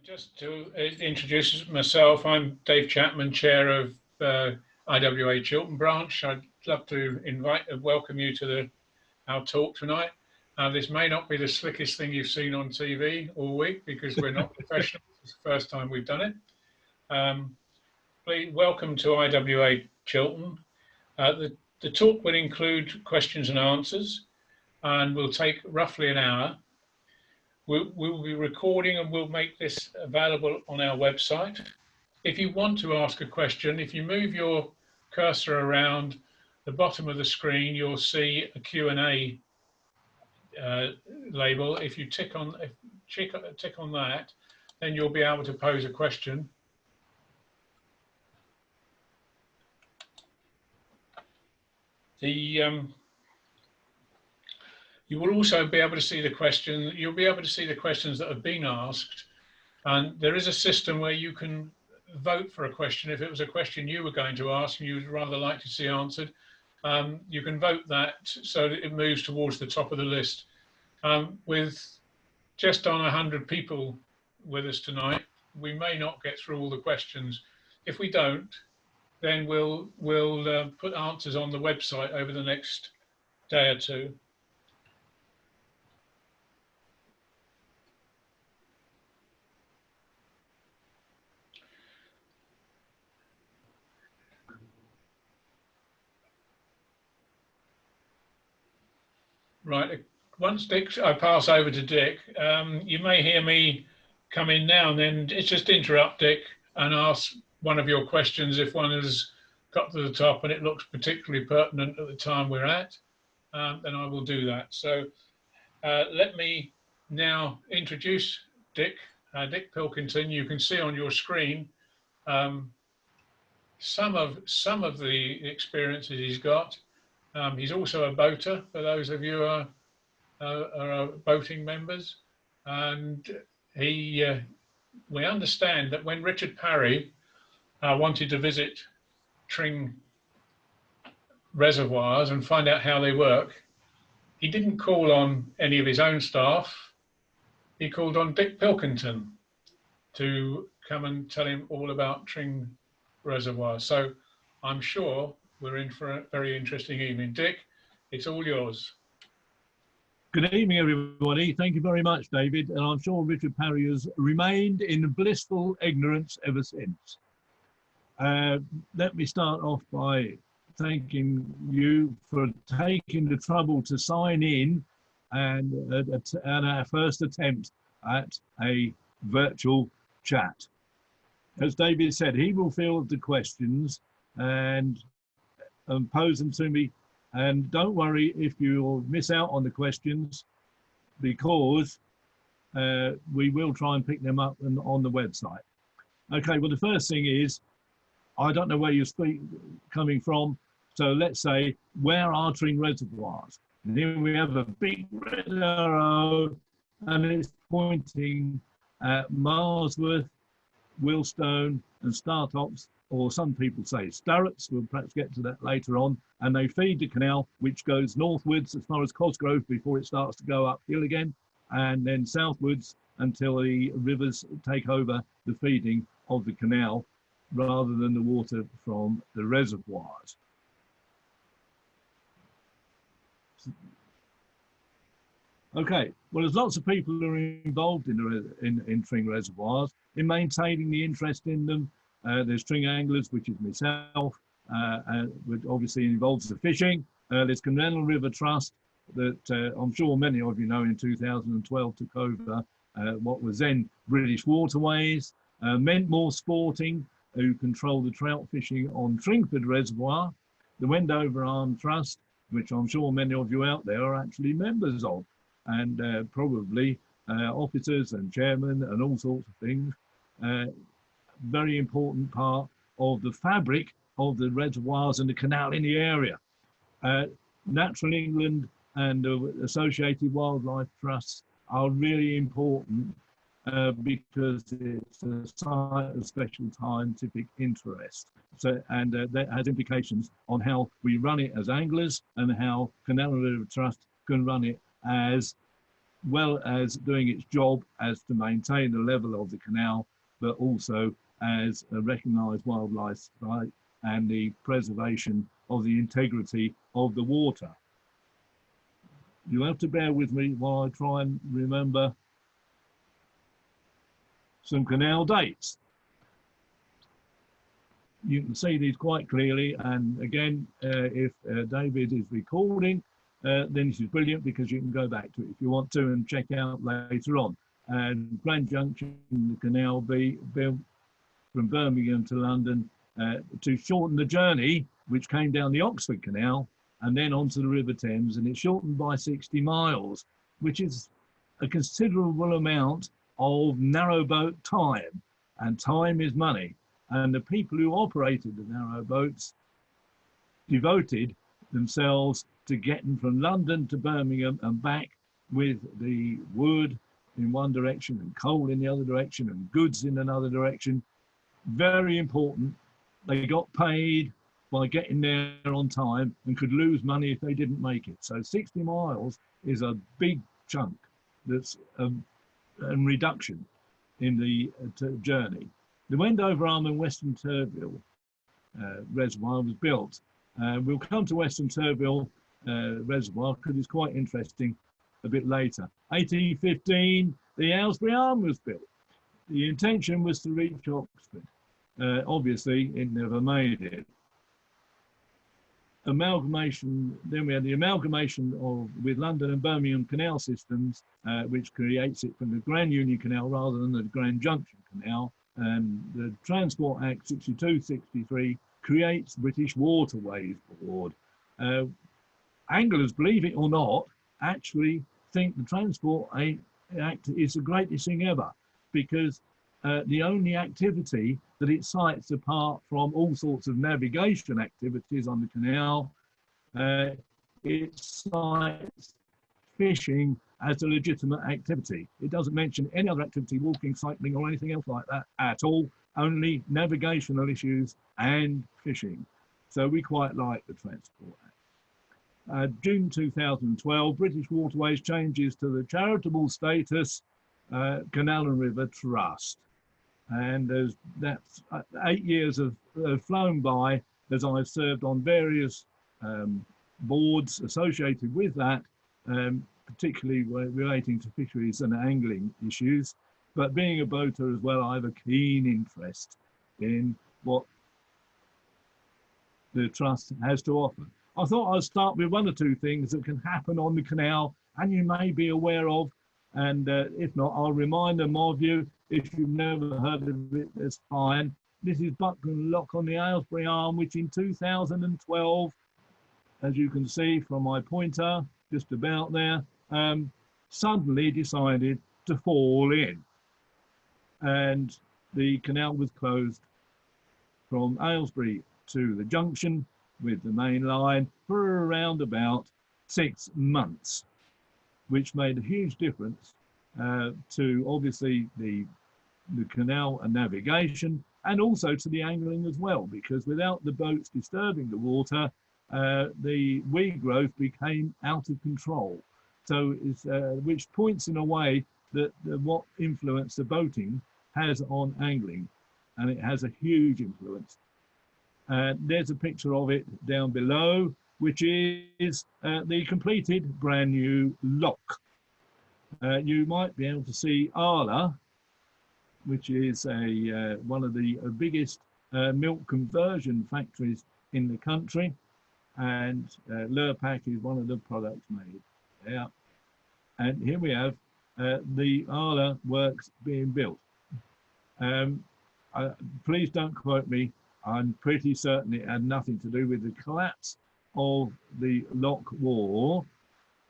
Just to introduce myself, I'm Dave Chapman, Chair of IWA Chiltern Branch. I'd love to welcome you to our talk tonight. This may not be the slickest thing you've seen on TV all week because we're not professionals. It's the first time we've done it. Please welcome to IWA Chiltern. The talk will include questions and answers and will take roughly an hour. We'll be recording and we'll make this available on our website. If you want to ask a question, if you move your cursor around the bottom of the screen, you'll see a Q&A label. If you tick on that, then you'll be able to pose a question. You will also be able to see the question. You'll be able to see the questions that have been asked, and there is a system where you can vote for a question. If it was a question you were going to ask and you'd rather like to see answered, you can vote that so that it moves towards the top of the list. With just on 100 people with us tonight, we may not get through all the questions. If we don't, then we'll put answers on the website over the next day or two. Right, once I pass over to Dick, you may hear me come in now and then. It's just interrupt Dick and ask one of your questions if one has got to the top and it looks particularly pertinent at the time we're at, then I will do that. So let me now introduce Dick, Dick Pilkinton. You can see on your screen some of the experiences he's got. He's also a boater, for those of you who are boating members. And we understand that when Richard Parry wanted to visit Tring Reservoirs and find out how they work, he didn't call on any of his own staff. He called on Dick Pilkinton to come and tell him all about Tring Reservoirs. So I'm sure we're in for a very interesting evening. Dick, it's all yours. Good evening, everybody. Thank you very much, David. And I'm sure Richard Parry has remained in blissful ignorance ever since. Let me start off by thanking you for taking the trouble to sign in and at our first attempt at a virtual chat. As David said, he will field the questions and pose them to me, and don't worry if you miss out on the questions, because we will try and pick them up on the website. Okay, well, the first thing is, I don't know where you're coming from, so let's say, where are Tring Reservoirs? And here we have a big red arrow, and it's pointing at Marsworth, Willstone and Startops, or some people say Starretts. We'll perhaps get to that later on. And they feed the canal, which goes northwards as far as Cosgrove before it starts to go uphill again, and then southwards until the rivers take over the feeding of the canal rather than the water from the reservoirs. Okay, well, there's lots of people who are involved in Tring Reservoirs, in maintaining the interest in them. There's Tring Anglers, which is myself, which obviously involves the fishing. There's Canal River Trust, that I'm sure many of you know in 2012 took over what was then British Waterways. Mentmore Sporting, who control the trout fishing on Tringford Reservoir. The Wendover Arm Trust, which I'm sure many of you out there are actually members of, and probably officers and chairmen and all sorts of things. Very important part of the fabric of the reservoirs and the canal in the area. Natural England and associated wildlife trusts are really important because it's a site of special scientific interest. So, and that has implications on how we run it as anglers and how Canal River Trust can run it as well as doing its job as to maintain the level of the canal, but also as a recognised wildlife site and the preservation of the integrity of the water. You'll have to bear with me while I try and remember some canal dates. You can see these quite clearly, and again, if David is recording, then this is brilliant because you can go back to it if you want to and check out later on. And Grand Junction, the canal built from Birmingham to London to shorten the journey, which came down the Oxford Canal and then onto the River Thames, and it's shortened by 60 miles, which is a considerable amount of narrowboat time, and time is money. And the people who operated the narrowboats devoted themselves to getting from London to Birmingham and back with the wood in one direction and coal in the other direction and goods in another direction. Very important. They got paid by getting there on time and could lose money if they didn't make it. So 60 miles is a big chunk that's a reduction in the journey. The Wendover Arm and Weston Turville Reservoir was built. We'll come to Weston Turville Reservoir because it's quite interesting a bit later. 1815, the Aylesbury Arm was built. The intention was to reach Oxford. Obviously, it never made it. Amalgamation, then we had the amalgamation with London and Birmingham canal systems, which creates it from the Grand Union Canal rather than the Grand Junction Canal. And the Transport Act 62-63 creates the British Waterways Board. Anglers, believe it or not, actually think the Transport Act is the greatest thing ever, because the only activity that it cites, apart from all sorts of navigation activities on the canal, it cites fishing as a legitimate activity. It doesn't mention any other activity, walking, cycling, or anything else like that at all, only navigational issues and fishing. So we quite like the Transport Act. June 2012, British Waterways changes to the charitable status Canal and River Trust. And that's 8 years have flown by as I've served on various boards associated with that, particularly relating to fisheries and angling issues. But being a boater as well, I have a keen interest in what the Trust has to offer. I thought I'd start with one or two things that can happen on the canal and you may be aware of, and if not, I'll remind them of you. If you've never heard of it, that's fine. This is Buckland Lock on the Aylesbury Arm, which in 2012, as you can see from my pointer, just about there, suddenly decided to fall in. And the canal was closed from Aylesbury to the Junction with the main line for around about 6 months, which made a huge difference to obviously the canal and navigation, and also to the angling as well, because without the boats disturbing the water, the weed growth became out of control. So it's, which points in a way that what influence the boating has on angling, and it has a huge influence. There's a picture of it down below, which is the completed brand new lock. You might be able to see Arla, which is one of the biggest milk conversion factories in the country, and Lurpak is one of the products made. Yeah, and here we have the Arla works being built. Please don't quote me. I'm pretty certain it had nothing to do with the collapse of the lock wall,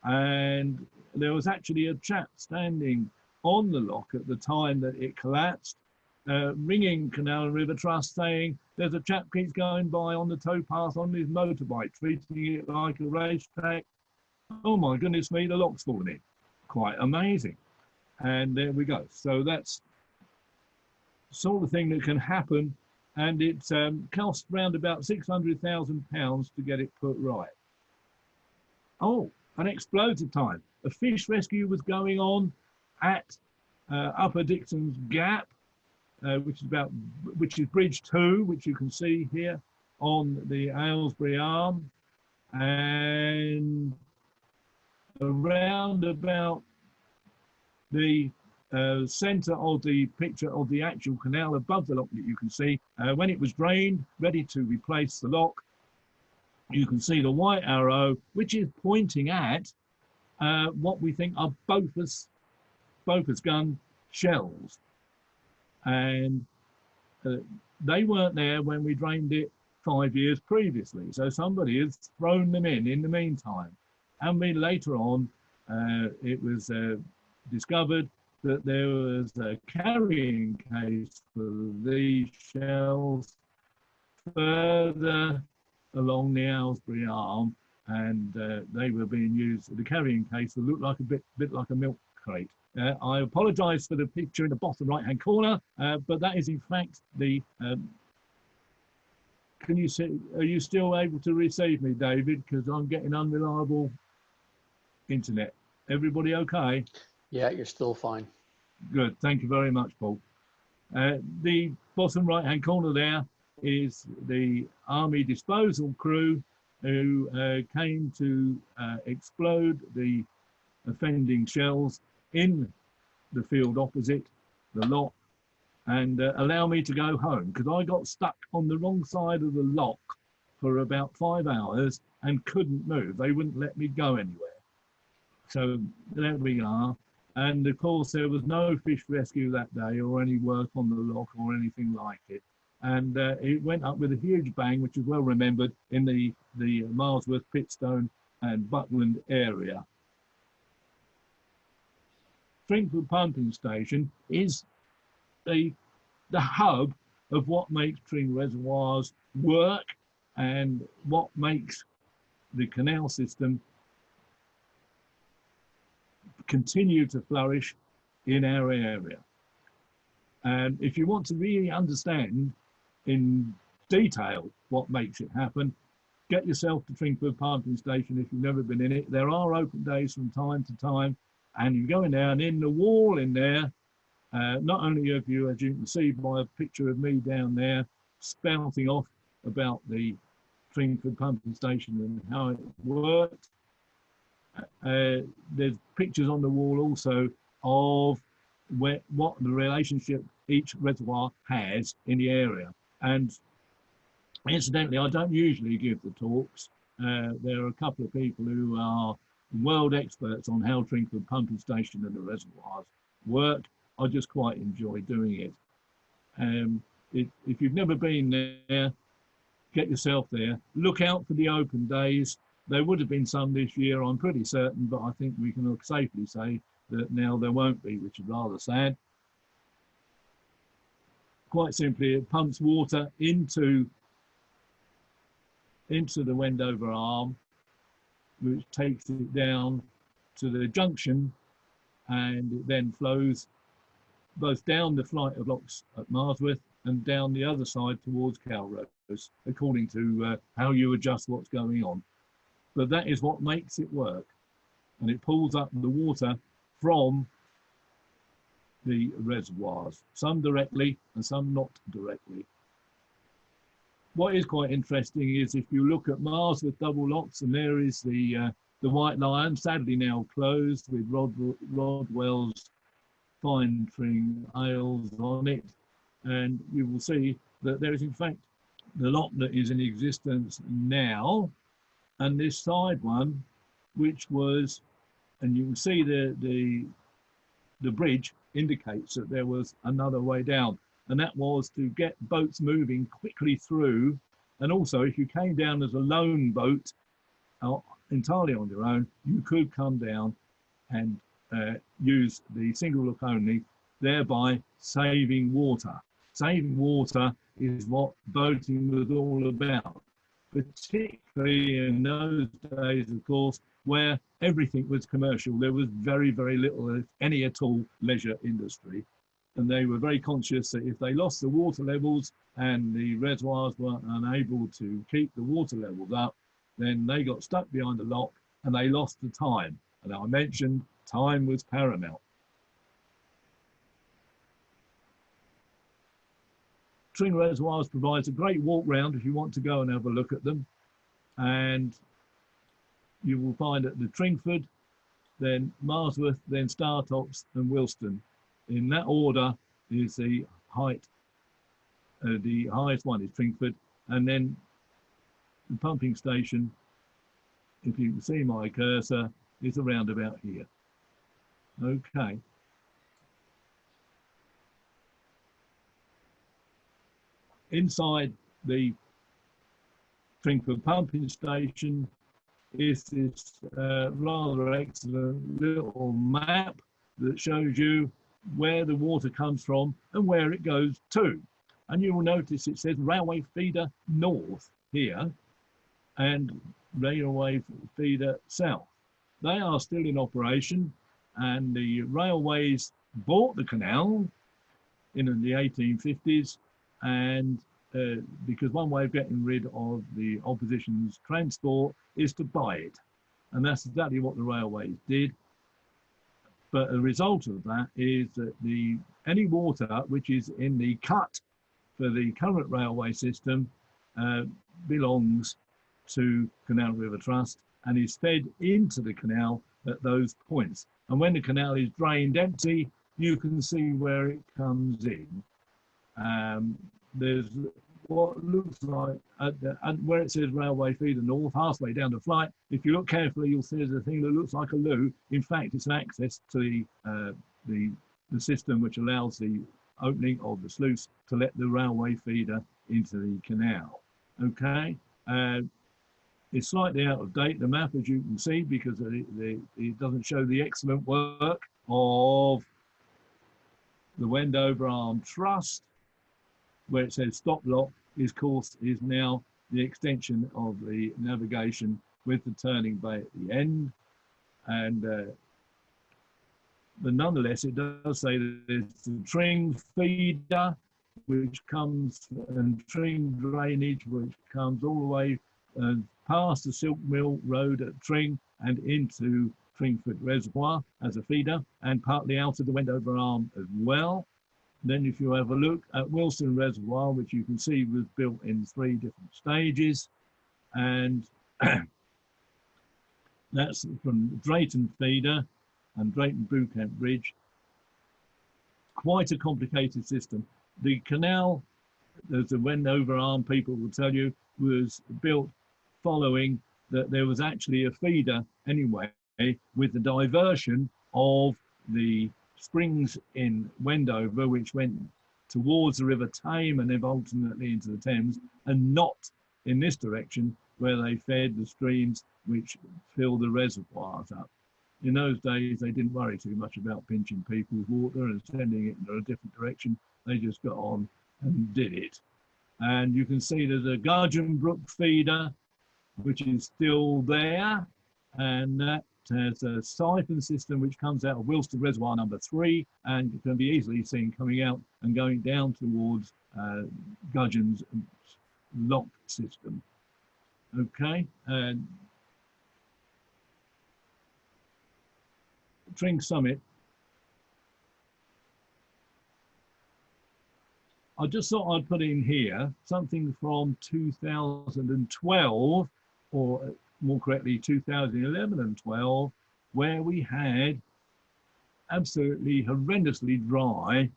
and there was actually a chap standing on the lock at the time that it collapsed, ringing Canal and River Trust saying, there's a chap keeps going by on the towpath on his motorbike, treating it like a racetrack. Oh my goodness me, the lock's fallen in. Quite amazing. And there we go. So that's the sort of thing that can happen, and it cost around about £600,000 to get it put right. Oh, an explosive time. a fish rescue was going on at Upper Dixon's Gap, which is Bridge 2, which you can see here on the Aylesbury Arm, and around about the centre of the picture of the actual canal above the lock that you can see, when it was drained, ready to replace the lock, you can see the white arrow, which is pointing at what we think are Bofors gun shells. And they weren't there when we drained it 5 years previously. So somebody has thrown them in the meantime. And then later on, it was discovered that there was a carrying case for these shells further along the Aylesbury Arm, and they were being used. The carrying case that looked like a bit like a milk crate. I apologise for the picture in the bottom right-hand corner, but that is in fact the. Can you see? Are you still able to receive me, David? Because I'm getting unreliable internet. Everybody okay? Yeah, you're still fine. Good. Thank you very much, Paul. The bottom right-hand corner there is the Army disposal crew who came to explode the offending shells in the field opposite the lock and allow me to go home, because I got stuck on the wrong side of the lock for about 5 hours and couldn't move. They wouldn't let me go anywhere. So there we are. And of course, there was no fish rescue that day or any work on the lock or anything like it. And it went up with a huge bang, which is well remembered in the Marsworth, Pitstone and Buckland area. Tringford pumping station is the hub of what makes Tring Reservoirs work and what makes the canal system continue to flourish in our area. And if you want to really understand in detail what makes it happen, get yourself to Tringford pumping station if you've never been in it. There are open days from time to time, and you go in there, and in the wall in there, not only have you, as you can see by a picture of me down there, spouting off about the Tringford pumping station and how it works, there's pictures on the wall also of what the relationship each reservoir has in the area. And incidentally, I don't usually give the talks. There are a couple of people who are world experts on how Tringford pumping station and the reservoirs work. I just quite enjoy doing it. If you've never been there, get yourself there. Look out for the open days. There would have been some this year, I'm pretty certain, but I think we can safely say that now there won't be, which is rather sad. Quite simply, it pumps water into the Wendover Arm, which takes it down to the Junction, and it then flows both down the flight of locks at Marsworth and down the other side towards Cowroast, according to how you adjust what's going on. But that is what makes it work. And it pulls up the water from the reservoirs, some directly and some not directly. What is quite interesting is if you look at Marsworth Double locks, and there is the White Lion, sadly now closed, with Rodwell's fine Tring ales on it, and you will see that there is in fact the lock that is in existence now, and this side one, which was, and you can see the bridge indicates that there was another way down, and that was to get boats moving quickly through. And also, if you came down as a lone boat entirely on your own, you could come down and use the single look only, thereby saving water. Saving water is what boating was all about, particularly in those days, of course, where everything was commercial. There was very, very little, if any at all, leisure industry. And they were very conscious that if they lost the water levels and the reservoirs were unable to keep the water levels up, then they got stuck behind the lock and they lost the time. And I mentioned time was paramount. Tring Reservoirs provides a great walk round if you want to go and have a look at them. And you will find at the Tringford, then Marsworth, then Startops and Wilston. In that order is the height. The highest one is Tringford, and then the pumping station, if you can see my cursor, is around about here. Okay. Inside the Tringford pumping station is this rather excellent little map that shows you where the water comes from and where it goes to. And you will notice it says railway feeder north here and railway feeder south. They are still in operation, and the railways bought the canal in the 1850s, and because one way of getting rid of the opposition's transport is to buy it. And that's exactly what the railways did. But a result of that is that any water which is in the cut for the current railway system belongs to Canal River Trust and is fed into the canal at those points. And when the canal is drained empty, you can see where it comes in. There's what looks like, where it says railway feeder north, halfway down the flight, if you look carefully, you'll see there's a thing that looks like a loo. In fact, it's an access to the system which allows the opening of the sluice to let the railway feeder into the canal. Okay, it's slightly out of date, the map, as you can see, because it doesn't show the excellent work of the Wendover Arm Trust, where it says stop lock is now the extension of the navigation with the turning bay at the end. And but nonetheless, it does say that there's the Tring feeder, which comes, and Tring drainage, which comes all the way past the Silk Mill Road at Tring and into Tringford Reservoir as a feeder, and partly out of the Wendover Arm as well. Then if you have a look at Weston Reservoir, which you can see was built in 3 different stages, and that's from Drayton feeder and Drayton Boucamp Bridge. Quite a complicated system. The canal, as the Wendover Arm people will tell you, was built following that there was actually a feeder anyway, with the diversion of the springs in Wendover, which went towards the River Tame and then ultimately into the Thames, and not in this direction where they fed the streams which fill the reservoirs up. In those days, they didn't worry too much about pinching people's water and sending it in a different direction. They just got on and did it. And you can see there's a Gudgeon Brook feeder, which is still there, and that has a siphon system which comes out of Weston Reservoir number 3, and it can be easily seen coming out and going down towards Gudgeon's Lock system. Okay, and Tring Summit. I just thought I'd put in here something from 2012, or more correctly 2011 and 12, where we had absolutely horrendously dry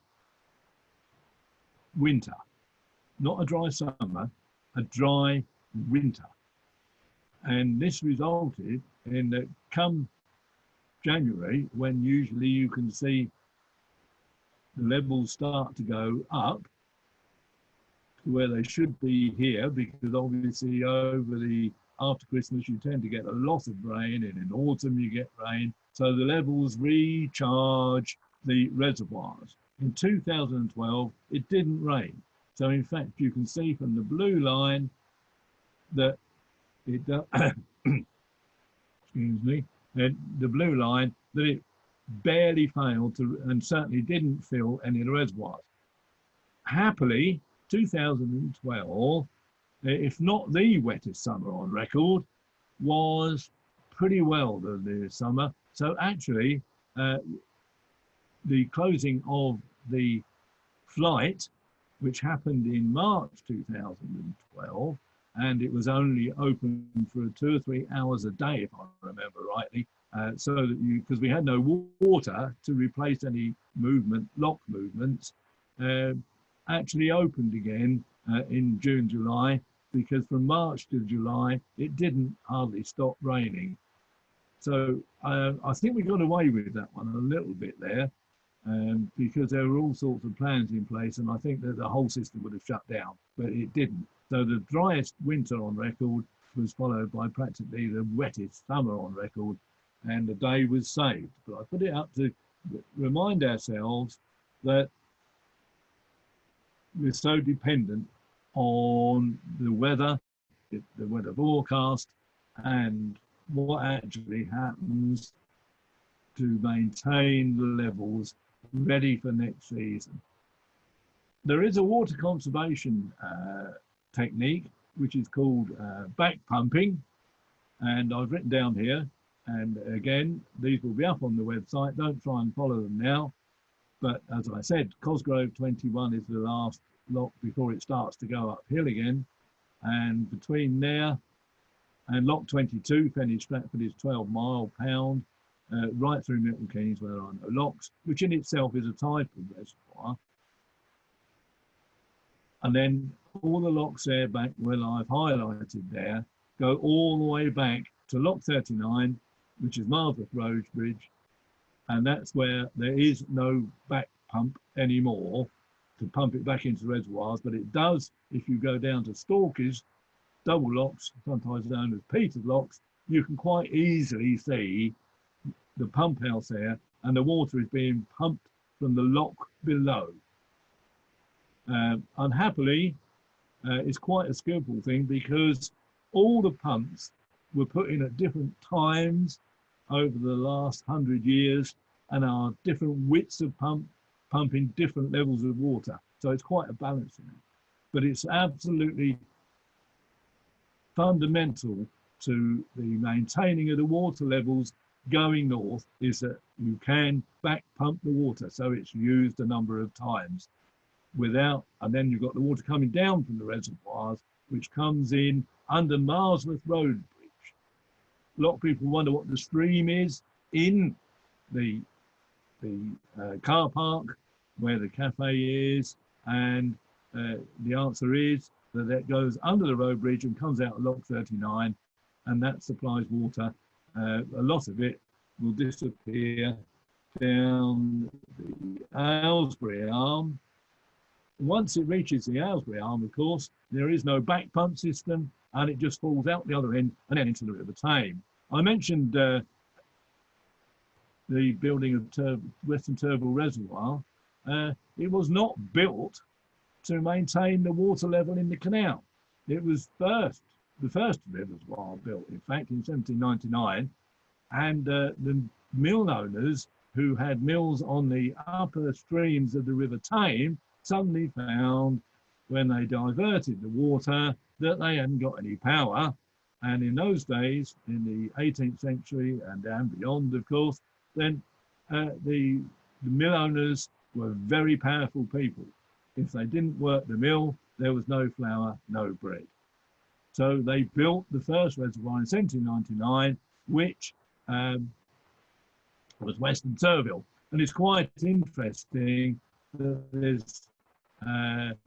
winter. Not a dry summer, a dry winter. And this resulted in that come January, when usually you can see the levels start to go up to where they should be here, because obviously after Christmas you tend to get a lot of rain, and in autumn you get rain, so the levels recharge the reservoirs. In 2012 it didn't rain, so in fact you can see from the blue line that it excuse me, the blue line, that it barely failed to, and certainly didn't fill any of the reservoirs. Happily, 2012, if not the wettest summer on record, was pretty well the summer, So actually, the closing of the flight, which happened in March 2012, and it was only open for 2 or 3 hours a day, if I remember rightly, so that because we had no water to replace any lock movements, actually opened again in June, July, because from March to July, it didn't hardly stop raining. So I think we got away with that one a little bit there, because there were all sorts of plans in place, and I think that the whole system would have shut down, but it didn't. So the driest winter on record was followed by practically the wettest summer on record, and the day was saved. But I put it up to remind ourselves that we're so dependent on the weather forecast, and what actually happens to maintain the levels ready for next season. There is a water conservation technique which is called back pumping, and I've written down here, and again these will be up on the website. Don't try and follow them now, but as I said, Cosgrove 21 is the last lock before it starts to go uphill again, and between there and lock 22, Fenny Stratford, is 12 mile-pound, right through Milton Keynes where there are no locks, which in itself is a type of reservoir. And then all the locks there back where I've highlighted there go all the way back to lock 39, which is Marsworth Road Bridge, and that's where there is no back pump anymore to pump it back into reservoirs, but it does if you go down to Stalky's double locks, sometimes known as Peter's locks. You can quite easily see the pump house there, and the water is being pumped from the lock below. Unhappily, it's quite a skillful thing, because all the pumps were put in at different times over the last 100 years and are different widths of pumping different levels of water. So it's quite a balancing. But it's absolutely fundamental to the maintaining of the water levels going north is that you can back pump the water, so it's used a number of times without, and then you've got the water coming down from the reservoirs, which comes in under Marsworth Road Bridge. A lot of people wonder what the stream is in the car park where the cafe is, and the answer is that it goes under the road bridge and comes out of lock 39, and that supplies water. A lot of it will disappear down the Aylesbury Arm. Once it reaches the Aylesbury Arm, of course, there is no back pump system, and it just falls out the other end and then into the River Tame. I mentioned the building of Weston Turville Reservoir. It was not built to maintain the water level in the canal. It was the first reservoir built, in fact, in 1799, and the mill owners who had mills on the upper streams of the River Tame suddenly found, when they diverted the water, that they hadn't got any power. And in those days, in the 18th century and beyond, of course, then the mill owners were very powerful people. If they didn't work the mill, there was no flour, no bread. So they built the first reservoir in 1799, which was Weston Turville. And it's quite interesting that there's Canal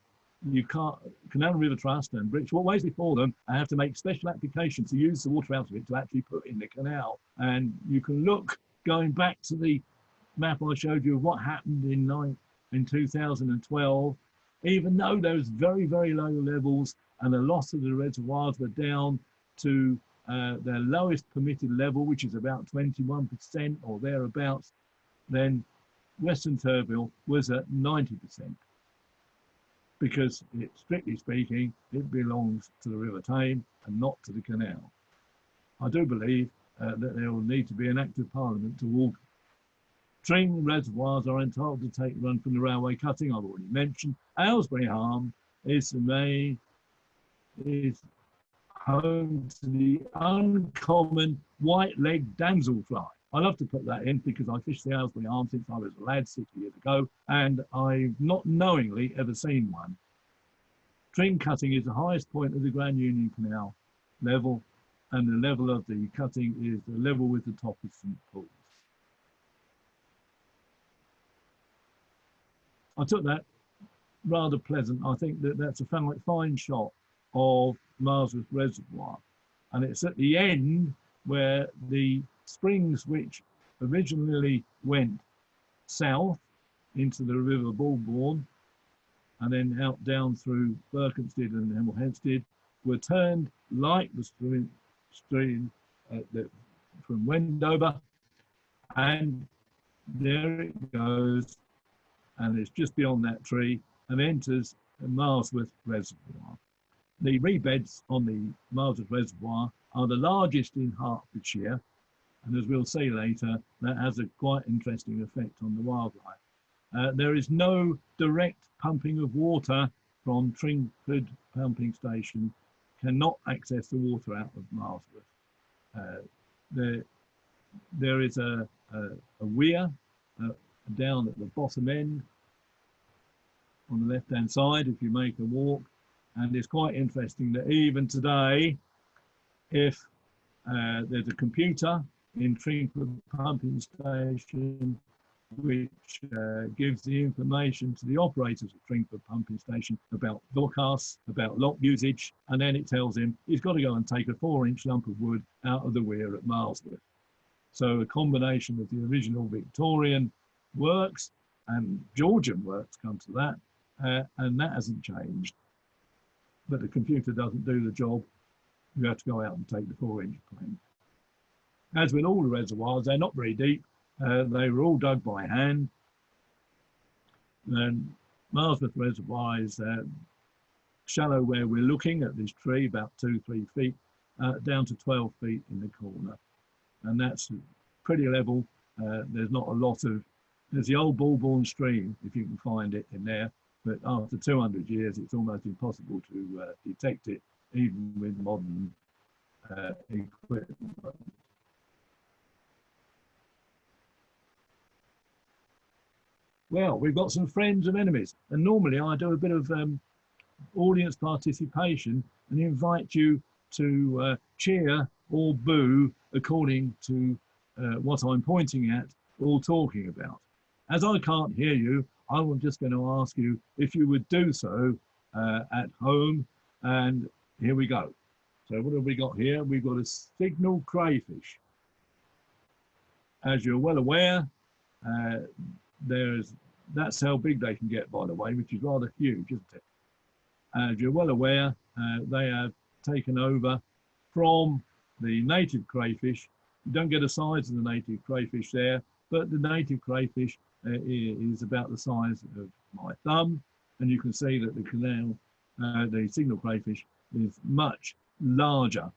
and River Trust and British Waterways before them have to make special applications to use the water out of it to actually put in the canal. And you can look, going back to the map I showed you of what happened in 2012, even though there was very, very low levels and a lot of the reservoirs were down to their lowest permitted level, which is about 21% or thereabouts, then Weston Turville was at 90%, because strictly speaking, it belongs to the River Tame and not to the canal. I do believe that there will need to be an act of Parliament to walk. Tring Reservoirs are entitled to take run from the railway cutting, I've already mentioned. Aylesbury Arm is home to the uncommon white-legged damselfly. I love to put that in because I fished the Aylesbury Arm since I was a lad 6 years ago, and I've not knowingly ever seen one. Tring cutting is the highest point of the Grand Union Canal level, and the level of the cutting is the level with the top of St Paul's. I took that rather pleasant. I think that that's a fine shot of Marsworth Reservoir, and it's at the end where the springs, which originally went south into the River Bulbourne and then out down through Berkhamsted and Hemel Hempstead, were turned like the stream from Wendover, and there it goes, and it's just beyond that tree and enters the Marsworth Reservoir. The rebeds on the Marsworth Reservoir are the largest in Hertfordshire, and as we'll see later, that has a quite interesting effect on the wildlife. There is no direct pumping of water from Tringford pumping station, cannot access the water out of Marsworth. There is a weir down at the bottom end on the left-hand side if you make a walk, and it's quite interesting that even today, if there's a computer in Tringford pumping station which gives the information to the operators of Tringford pumping station about forecasts, about lock usage, and then it tells him he's got to go and take a 4-inch lump of wood out of the weir at Marsworth. So a combination of the original Victorian works and Georgian works come to that, and that hasn't changed. But the computer doesn't do the job. You have to go out and take the 4-inch plane. As with all the reservoirs, they're not very deep. They were all dug by hand. And Marsworth Reservoir is shallow where we're looking at this tree, about 2-3 feet, down to 12 feet in the corner. And that's pretty level. There's not a lot of, there's the old Bulbourne stream, if you can find it in there, but after 200 years, it's almost impossible to detect it, even with modern equipment. Well, we've got some friends and enemies, and normally I do a bit of audience participation and invite you to cheer or boo according to what I'm pointing at or talking about. As I can't hear you, I'm just going to ask you if you would do so at home, and here we go. So what have we got here? We've got a signal crayfish. As you're well aware, that's how big they can get, by the way, which is rather huge, isn't it? As you're well aware, they have taken over from the native crayfish. You don't get a size of the native crayfish there, but the native crayfish is about the size of my thumb, and you can see that the canal, the signal crayfish, is much larger.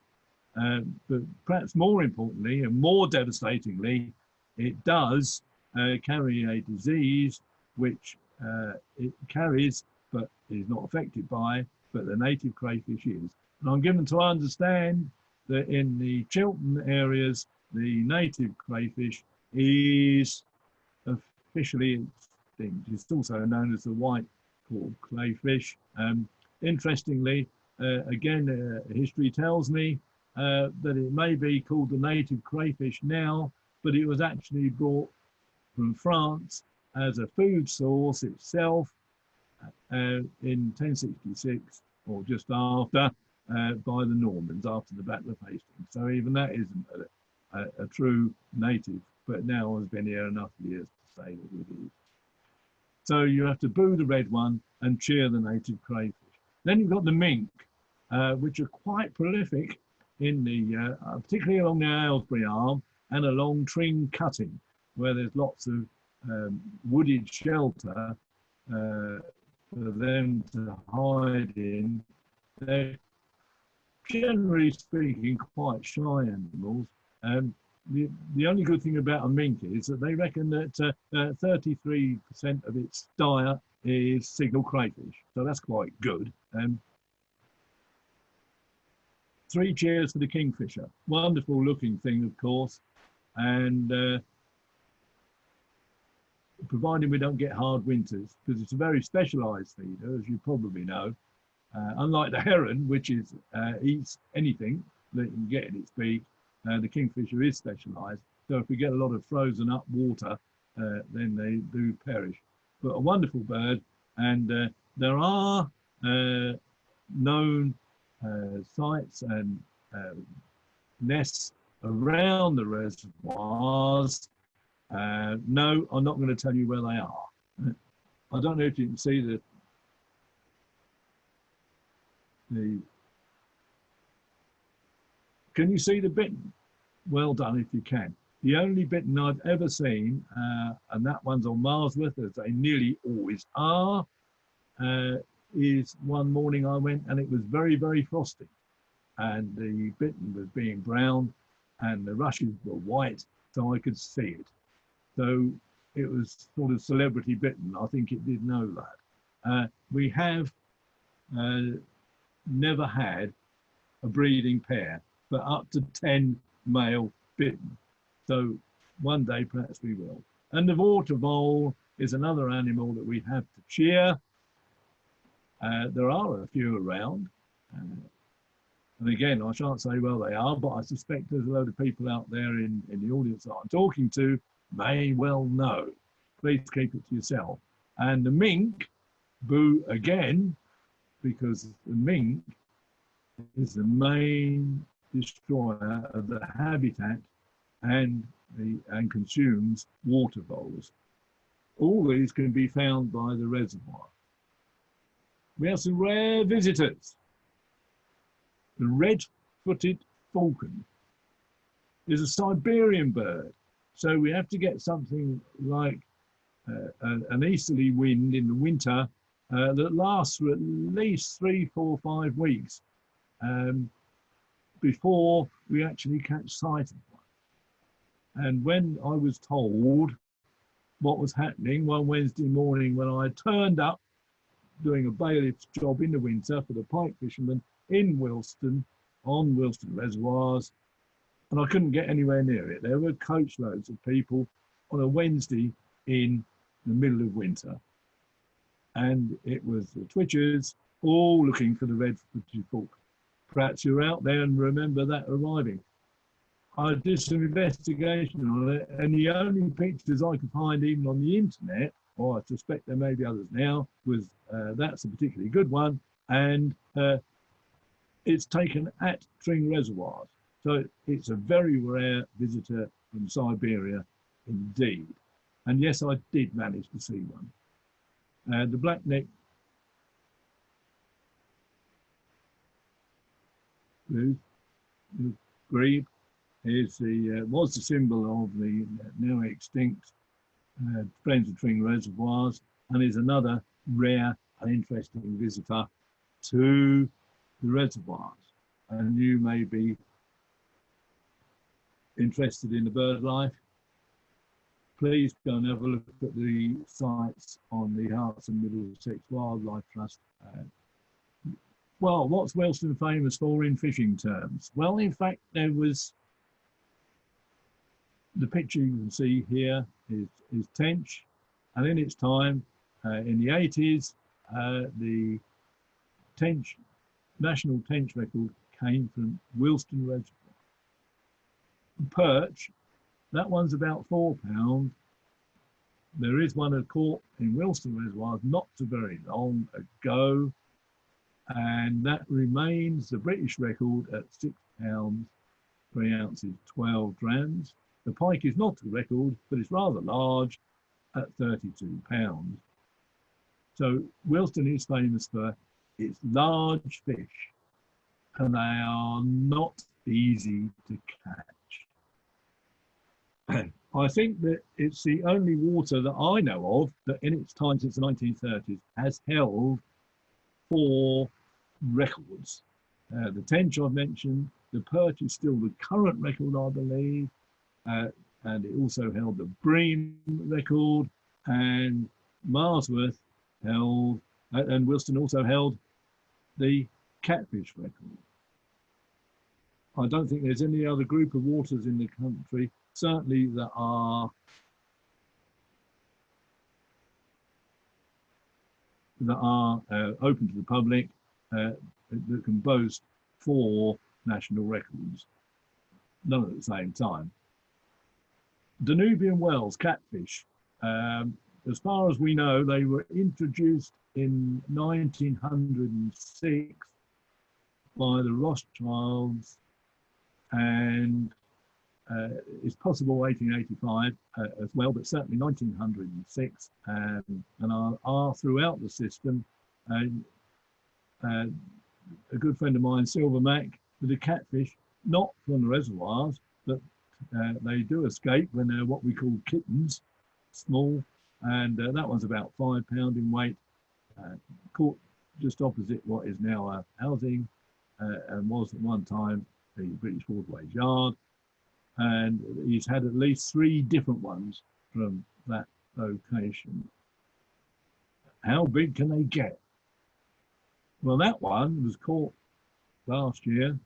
But perhaps more importantly and more devastatingly, it does carry a disease which it carries but is not affected by, but the native crayfish is. And I'm given to understand that in the Chiltern areas, the native crayfish is officially extinct. It's also known as the white cord crayfish. Interestingly, again, history tells me that it may be called the native crayfish now, but it was actually brought from France as a food source itself in 1066 or just after by the Normans after the Battle of Hastings. So even that isn't a true native, but now has been here enough years to say that it is. So you have to boo the red one and cheer the native crayfish. Then you've got the mink, which are quite prolific in the, particularly along the Aylesbury Arm and along Tring Cutting, where there's lots of wooded shelter for them to hide in. They're generally speaking quite shy animals. The only good thing about a mink is that they reckon that 33% of its diet is signal crayfish, so that's quite good. 3 cheers for the kingfisher. Wonderful looking thing, of course. and providing we don't get hard winters, because it's a very specialised feeder, as you probably know. Unlike the heron, which is eats anything that you can get in its beak, the kingfisher is specialised. So if we get a lot of frozen up water, then they do perish. But a wonderful bird, and there are known sites and nests around the reservoirs. No, I'm not going to tell you where they are. I don't know if you can see the can you see the bittern? Well done if you can. The only bittern I've ever seen, and that one's on Marsworth, as they nearly always are, is one morning I went and it was very, very frosty. And the bittern was being brown and the rushes were white, so I could see it. So it was sort of celebrity bittern. I think it did know that. We have never had a breeding pair, but up to 10 male bittern. So one day perhaps we will. And the water vole is another animal that we have to cheer. There are a few around. And again, I shan't say well they are, but I suspect there's a load of people out there in the audience that I'm talking to may well know. Please keep it to yourself. And the mink, boo again, because the mink is the main destroyer of the habitat and consumes water voles. All these can be found by the reservoir. We have some rare visitors. The red-footed falcon is a Siberian bird, so we have to get something like an easterly wind in the winter that lasts for at least 3, 4, 5 weeks before we actually catch sight of one. And when I was told what was happening one Wednesday morning when I turned up doing a bailiff's job in the winter for the pike fishermen in Wilston, on Wilston Reservoirs, and I couldn't get anywhere near it. There were coach loads of people on a Wednesday in the middle of winter. And it was the twitchers all looking for the red-footed falcon. Perhaps you're out there and remember that arriving. I did some investigation on it, and the only pictures I could find even on the internet, or I suspect there may be others now, was that's a particularly good one, and it's taken at Tring Reservoirs. So it's a very rare visitor from Siberia indeed. And yes, I did manage to see one. The black-necked grebe is was the symbol of the now extinct Friends of Tring Reservoirs, and is another rare and interesting visitor to the reservoirs. And you may be interested in the bird life. Please go and have a look at the sites on the Herts and Middlesex Wildlife Trust. Well, what's Wilston famous for in fishing terms? Well, in fact, there was, the picture you can see here is tench, and in its time, in the 80s, the tench, national tench record came from Wilston Reservoir. Perch, that one's about £4. There is one caught in Wilston Reservoir not so very long ago, and that remains the British record at £6, 3 ounces, 12 grams. The pike is not a record, but it's rather large at £32. So Wilston is famous for its large fish, and they are not easy to catch. I think that it's the only water that I know of that in its time since the 1930s has held 4 records. The tench I've mentioned, the perch is still the current record, I believe, and it also held the bream record, and Marsworth held, and Wilston also held the catfish record. I don't think there's any other group of waters in the country certainly that are open to the public, that can boast 4 national records, none at the same time. Danubian Wells catfish, as far as we know, they were introduced in 1906 by the Rothschilds, and it's possible 1885 as well, but certainly 1906, and are throughout the system. A good friend of mine, Silver Mac, with the catfish, not from the reservoirs, but they do escape when they're what we call kittens, small, and that one's about £5 in weight, caught just opposite what is now a housing, and was at one time the British Waterways Yard, and he's had at least 3 different ones from that location. How big can they get? Well, that one was caught last year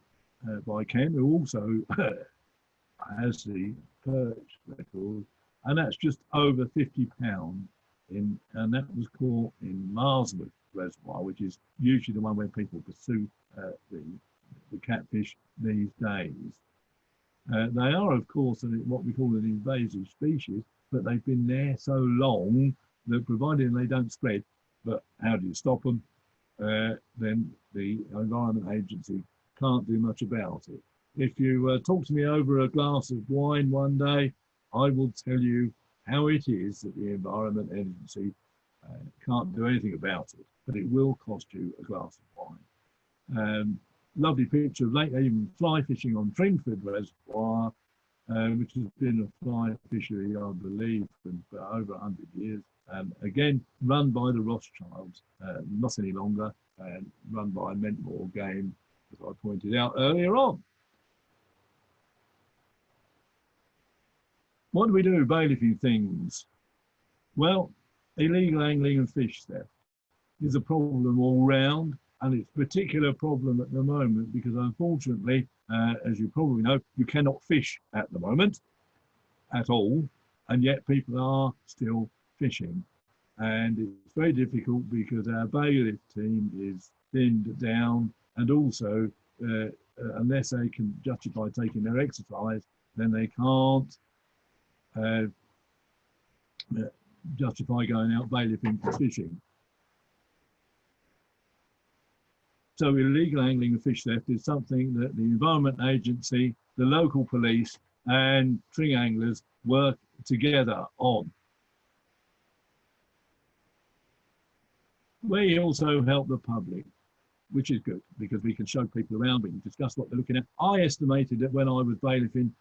by Ken, who also has the perch record, and that's just over £50 and that was caught in Marsworth Reservoir, which is usually the one where people pursue the catfish these days. They are, of course, what we call an invasive species, but they've been there so long that provided they don't spread, but how do you stop them? Then the Environment Agency can't do much about it. If you talk to me over a glass of wine one day, I will tell you how it is that the Environment Agency can't do anything about it, but it will cost you a glass of wine. Lovely picture of late even fly fishing on Tringford Reservoir, which has been a fly fishery, I believe, for over 100 years. Again, run by the Rothschilds, not any longer, and run by Mentmore Game, as I pointed out earlier on. What do we do bailiffing things? Well, illegal angling and fish theft is a problem all round, and it's a particular problem at the moment because unfortunately, as you probably know, you cannot fish at the moment at all, and yet people are still fishing. And it's very difficult because our bailiff team is thinned down, and also unless they can justify taking their exercise, then they can't justify going out bailiffing for fishing. So illegal angling and fish theft is something that the Environment Agency, the local police and Tring anglers work together on. We also help the public, which is good because we can show people around, we can discuss what they're looking at. I estimated that when I was bailiffing,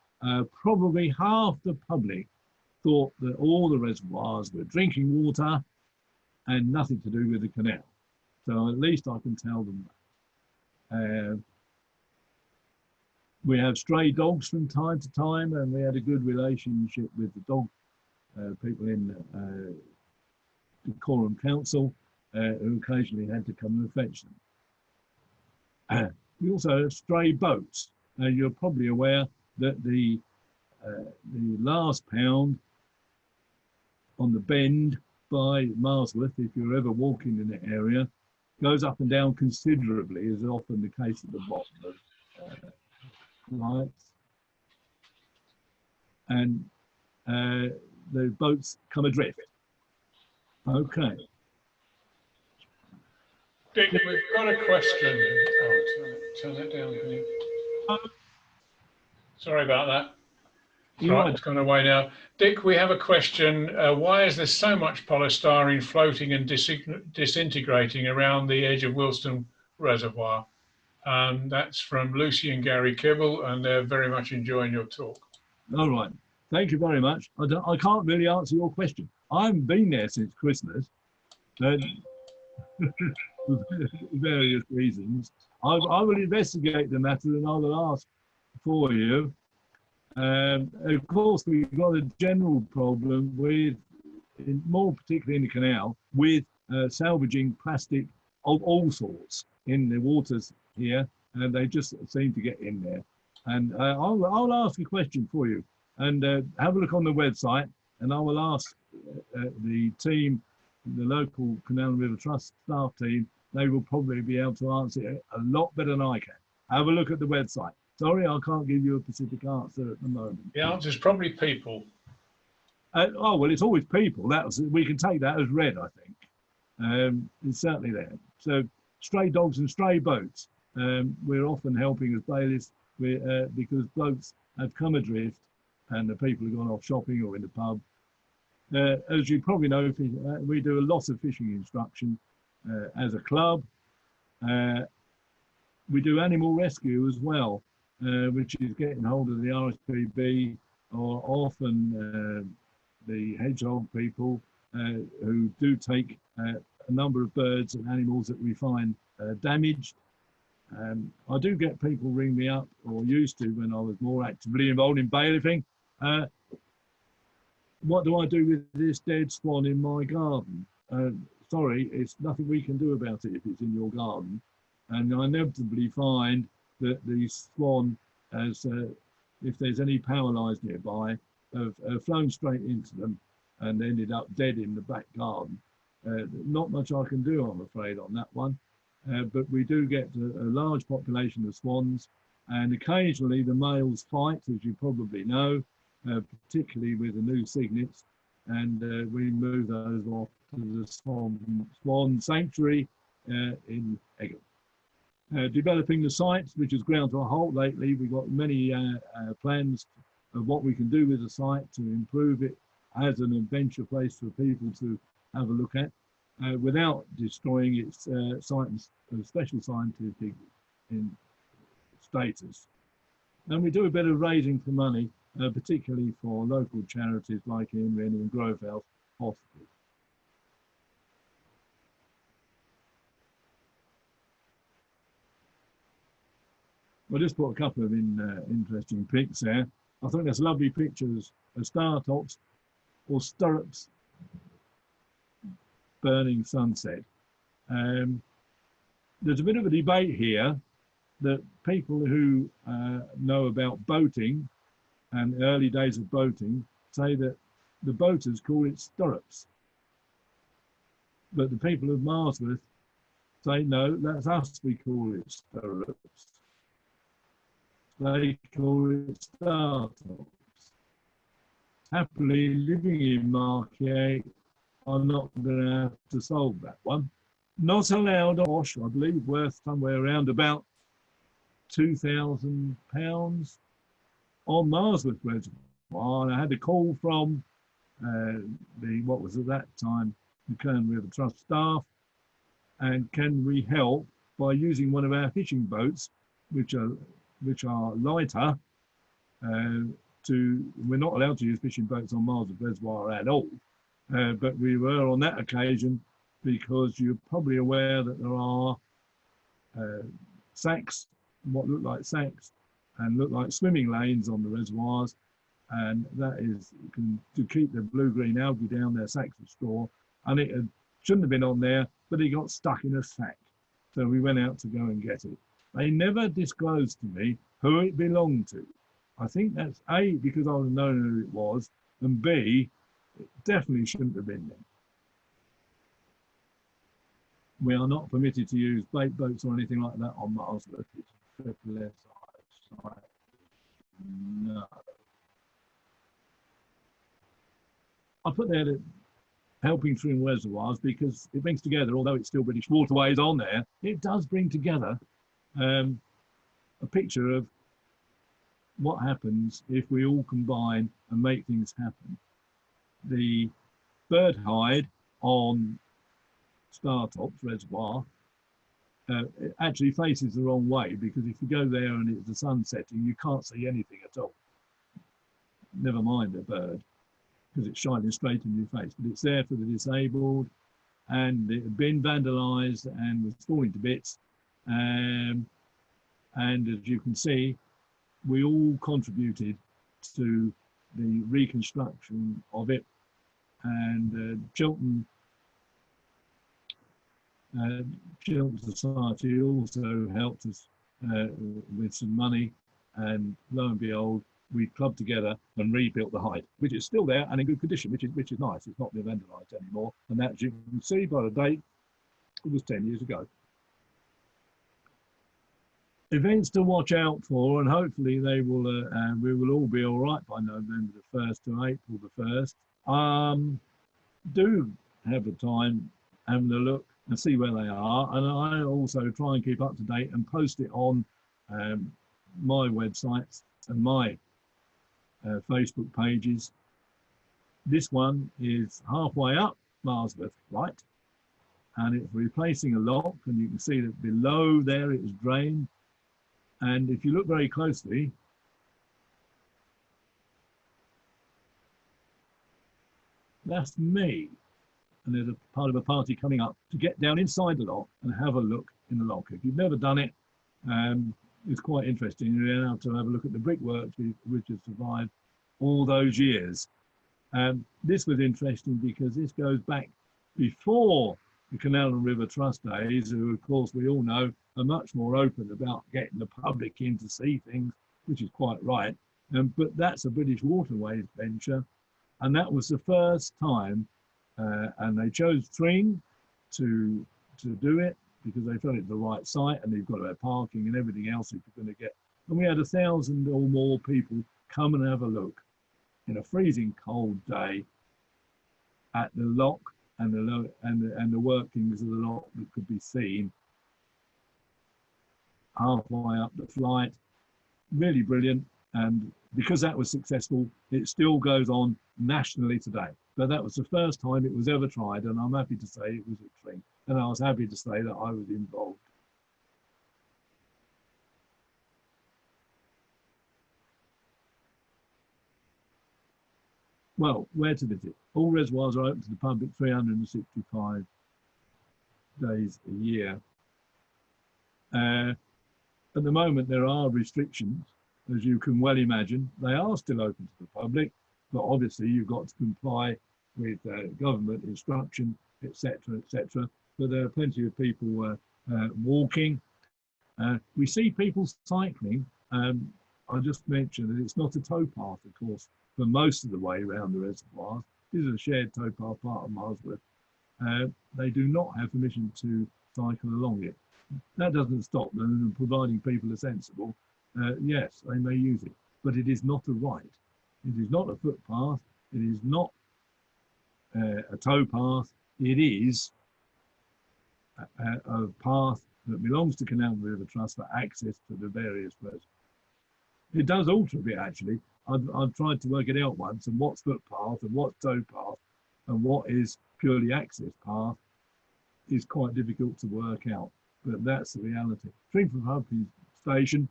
probably half the public thought that all the reservoirs were drinking water and nothing to do with the canal. So at least I can tell them that. We have stray dogs from time to time, and we had a good relationship with the dog people in the Quorum Council, who occasionally had to come and fetch them. We also have stray boats. You're probably aware that the last pound on the bend by Marsworth, if you're ever walking in the area, goes up and down considerably, as is often the case at the bottom of lights. And the boats come adrift. Okay. Dick, we've got a question. Oh, turn that down, can you? Sorry about that. Right, it's gone away now. Dick, we have a question. Why is there so much polystyrene floating and disintegrating around the edge of Weston Reservoir? That's from Lucy and Gary Kibble, and they're very much enjoying your talk. All right. Thank you very much. I can't really answer your question. I haven't been there since Christmas, for various reasons. I will investigate the matter and I will ask for you. Of course, we've got a general problem with, more particularly in the canal, with salvaging plastic of all sorts in the waters here, and they just seem to get in there. And I'll ask a question for you. And have a look on the website, and I will ask the team, the local Canal and River Trust staff team, they will probably be able to answer it a lot better than I can. Have a look at the website. Sorry, I can't give you a specific answer at the moment. The answer is probably people. Oh, well, it's always people. We can take that as read, I think. It's certainly there. So stray dogs and stray boats. We're often helping as bailiffs because boats have come adrift and the people have gone off shopping or in the pub. As you probably know, we do a lot of fishing instruction as a club. We do animal rescue as well, which is getting hold of the RSPB or often the hedgehog people who do take a number of birds and animals that we find damaged. I do get people ring me up, or used to when I was more actively involved in bailiffing. What do I do with this dead swan in my garden? Sorry, it's nothing we can do about it if it's in your garden. And I inevitably find that the swan has, if there's any power lines nearby, have flown straight into them and ended up dead in the back garden. Not much I can do, I'm afraid, on that one. But we do get a large population of swans, and occasionally the males fight, as you probably know, particularly with the new cygnets, and we move those off to the swan sanctuary in Egham. Developing the sites, which has ground to a halt lately. We've got many plans of what we can do with the site to improve it as an adventure place for people to have a look at without destroying its special scientific status. And we do a bit of raising for money, particularly for local charities like Inven and Grove Health Hospital. We'll just put a couple of interesting pics there. I think there's lovely pictures of star tops or stirrups burning sunset. There's a bit of a debate here that people who know about boating and the early days of boating say that the boaters call it stirrups. But the people of Marsworth say, no, that's us, we call it stirrups. They call it star tops. Happily living in Markyate, I'm not going to have to solve that one. Not allowed wash, I believe, worth somewhere around about £2,000 on Marsworth Reservoir. And I had a call from what was at that time, the Canal River Trust staff, and can we help by using one of our fishing boats, which are lighter, we're not allowed to use fishing boats on Marsworth Reservoir at all, but we were on that occasion because you're probably aware that there are sacks, what look like sacks and look like swimming lanes on the reservoirs, and that is to keep the blue-green algae down, their sacks of straw, and it shouldn't have been on there, but it got stuck in a sack. So we went out to go and get it. They never disclosed to me who it belonged to. I think that's A, because I would have known who it was, and B, it definitely shouldn't have been there. We are not permitted to use bait boats or anything like that on Marsworth. It's triple SI site. No. I put there that helping Tring Reservoirs because it brings together, although it's still British Waterways on there, it does bring together a picture of what happens if we all combine and make things happen. The bird hide on Startops Reservoir it actually faces the wrong way, because if you go there and it's the sun setting, you can't see anything at all. Never mind a bird, because it's shining straight in your face. But it's there for the disabled, and it had been vandalised and was falling to bits. And as you can see, we all contributed to the reconstruction of it. And Chiltern Society also helped us with some money, and lo and behold, we clubbed together and rebuilt the height, which is still there and in good condition, which is nice. It's not been vandalised anymore. And that, as you can see by the date, it was 10 years ago. Events to watch out for, and hopefully they will. We will all be all right by November the 1st to April the 1st. Do have a time having a look and see where they are, and I also try and keep up to date and post it on my websites and my Facebook pages. This one is halfway up Marsworth, right, and it's replacing a lock, and you can see that below there it was drained. And if you look very closely, that's me. And there's a part of a party coming up to get down inside the lock and have a look in the lock. If you've never done it, it's quite interesting. You're able to have a look at the brickworks which have survived all those years. This was interesting because this goes back before the Canal and River Trust days, who of course we all know are much more open about getting the public in to see things, which is quite right. But that's a British Waterways venture, and that was the first time, and they chose Tring to do it because they felt it the right site, and they've got to have parking and everything else if you're going to get. And we had 1,000 or more people come and have a look in a freezing cold day at the lock and the workings of the lock that could be seen halfway up the flight. Really brilliant, and because that was successful, it still goes on nationally today. But that was the first time it was ever tried, and I'm happy to say it was at Tring, and I was happy to say that I was involved. Well, where to visit? All reservoirs are open to the public 365 days a year. At the moment, there are restrictions, as you can well imagine. They are still open to the public, but obviously you've got to comply with government instruction, etc., etc. But there are plenty of people walking. We see people cycling. I just mentioned that it's not a towpath, of course, for most of the way around the reservoirs. This is a shared towpath part of Marsworth. They do not have permission to cycle along it. That doesn't stop them, providing people are sensible. Yes, they may use it, but it is not a right. It is not a footpath. It is not a towpath. It is a path that belongs to Canal and River Trust for access to the various reservoirs. It does alter a bit, actually. I've tried to work it out once, and what's footpath and what's towpath and what is purely access path is quite difficult to work out. But that's the reality. Tringford Pumping Station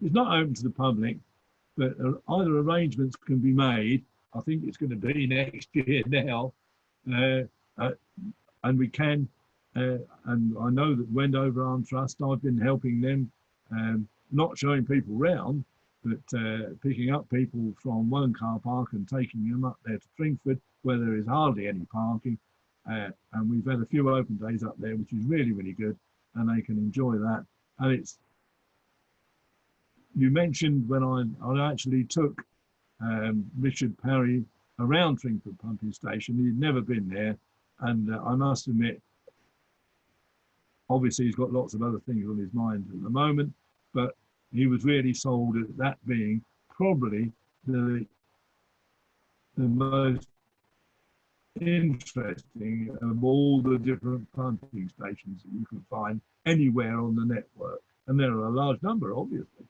is not open to the public, but either arrangements can be made. I think it's going to be next year now, and we can. And I know that Wendover Arm Trust, I've been helping them, not showing people round, but picking up people from one car park and taking them up there to Tringford, where there is hardly any parking. And we've had a few open days up there, which is really, really good. And they can enjoy that. And it's, you mentioned when I actually took Richard Parry around Tringford Pumping Station. He'd never been there, and I must admit, obviously he's got lots of other things on his mind at the moment, but he was really sold at that being probably the most interesting of all the different pumping stations that you can find anywhere on the network, and there are a large number, obviously.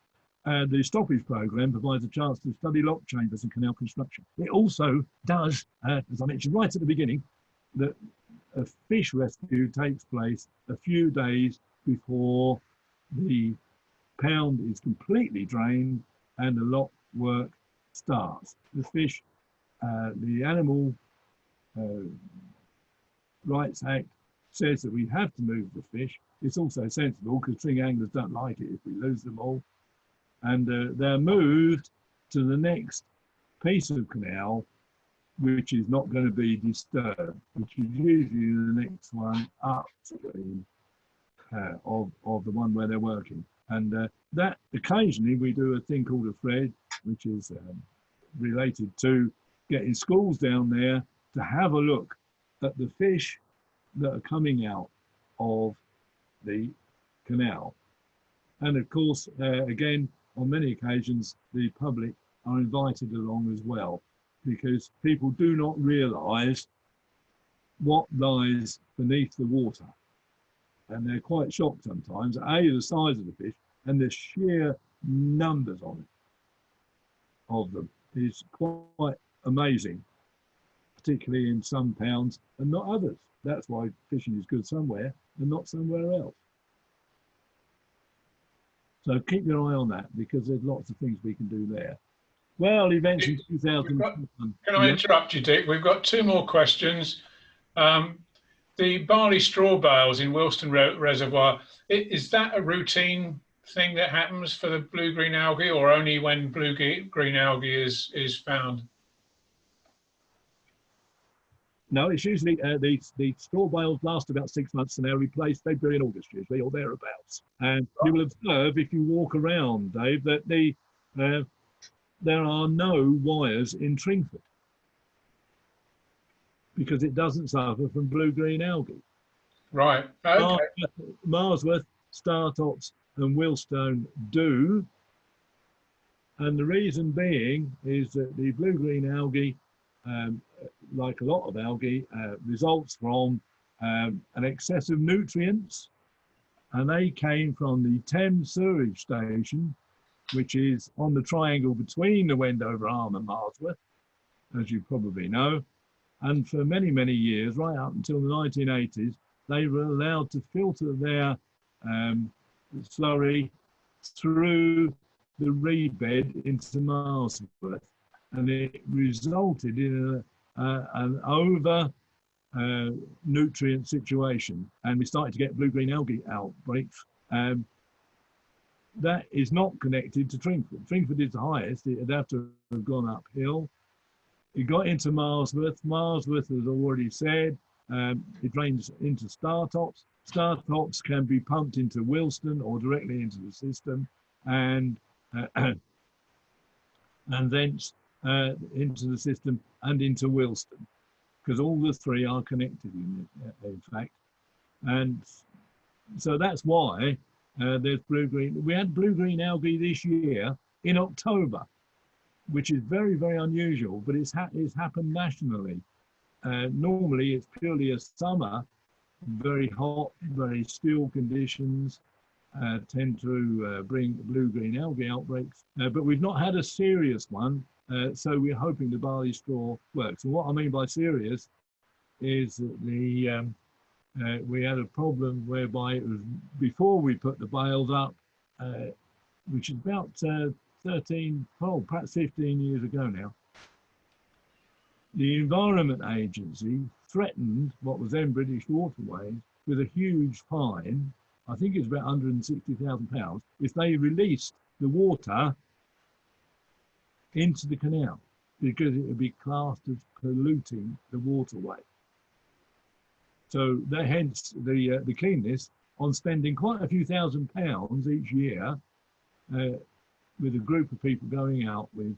The stoppage program provides a chance to study lock chambers and canal construction. It also does, as I mentioned right at the beginning, that a fish rescue takes place a few days before the pound is completely drained and the lock work starts. The fish, the Animal Rights Act says that we have to move the fish. It's also sensible because Tring anglers don't like it if we lose them all. And they're moved to the next piece of canal, which is not going to be disturbed, which is usually the next one upstream of the one where they're working. And that occasionally we do a thing called a thread, which is related to getting schools down there to have a look at the fish that are coming out of the canal. And of course, again, on many occasions, the public are invited along as well, because people do not realise what lies beneath the water. And they're quite shocked sometimes, A, the size of the fish, and the sheer numbers of them is quite amazing, particularly in some pounds and not others. That's why fishing is good somewhere and not somewhere else. So keep your eye on that, because there's lots of things we can do there. Well, events in 2001. Can I interrupt you, Dick? We've got two more questions. The barley straw bales in Weston Reservoir, is that a routine thing that happens for the blue-green algae, or only when blue-green algae is found? No, it's usually the straw bales last about 6 months and they're replaced February and August usually, or thereabouts. And you will observe if you walk around, Dave, that there are no wires in Tringford, because it doesn't suffer from blue-green algae. Right. Okay. Marsworth, Startops and Wilstone do. And the reason being is that the blue-green algae, like a lot of algae, results from an excess of nutrients. And they came from the Thames Sewerage Station, which is on the triangle between the Wendover Arm and Marsworth, as you probably know. And for many, many years, right up until the 1980s, they were allowed to filter their slurry through the reed bed into Marsworth. And it resulted in an over nutrient situation. And we started to get blue-green algae outbreaks. That is not connected to Tringford. Tringford is the highest. It'd have to have gone uphill. It got into Marsworth. Marsworth, as already said, it drains into Startops. Startops can be pumped into Wilston or directly into the system, and thence into the system and into Wilston, because all the three are connected in fact. And so that's why there's blue-green. We had blue-green algae this year in October, which is very, very unusual, but it's happened nationally. Normally, it's purely a summer, very hot, very still conditions tend to bring blue-green algae outbreaks, but we've not had a serious one, so we're hoping the barley straw works. And what I mean by serious is that we had a problem whereby it was before we put the bales up, which is about perhaps 15 years ago now. The Environment Agency threatened what was then British Waterways with a huge fine, I think it's about £160,000, if they released the water into the canal, because it would be classed as polluting the waterway. So hence the keenness on spending quite a few £1,000s each year with a group of people going out with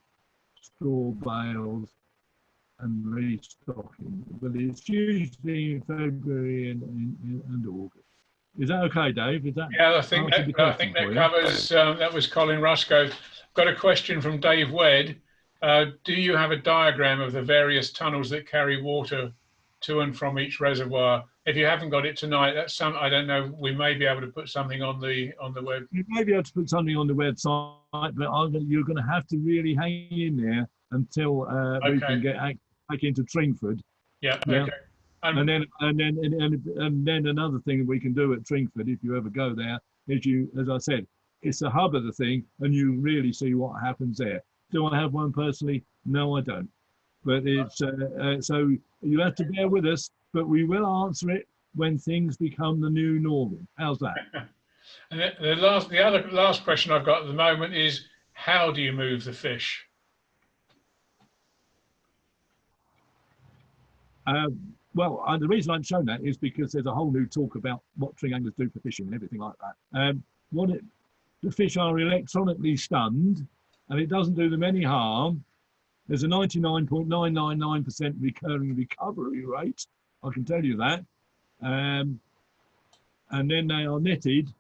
straw bales and restocking. But it's usually in February and August. Is that okay, Dave? Is that? Yeah, I think that covers. That was Colin Rusco. Got a question from Dave Wedd. Do you have a diagram of the various tunnels that carry water to and from each reservoir? If you haven't got it tonight, that's I don't know. We may be able to put something on the web. You may be able to put something on the website, but you're going to have to really hang in there until we can get back into Tringford. Yeah. Okay. And then another thing we can do at Tringford, if you ever go there, is as I said, it's the hub of the thing, and you really see what happens there. Do I have one personally? No, I don't. But it's so you have to bear with us, but we will answer it when things become the new normal. How's that? And the other last question I've got at the moment is, how do you move the fish? Well, the reason I've shown that is because there's a whole new talk about what Tring anglers do for fishing and everything like that. The fish are electronically stunned, and it doesn't do them any harm. There's a 99.999% recurring recovery rate, I can tell you that. And then they are netted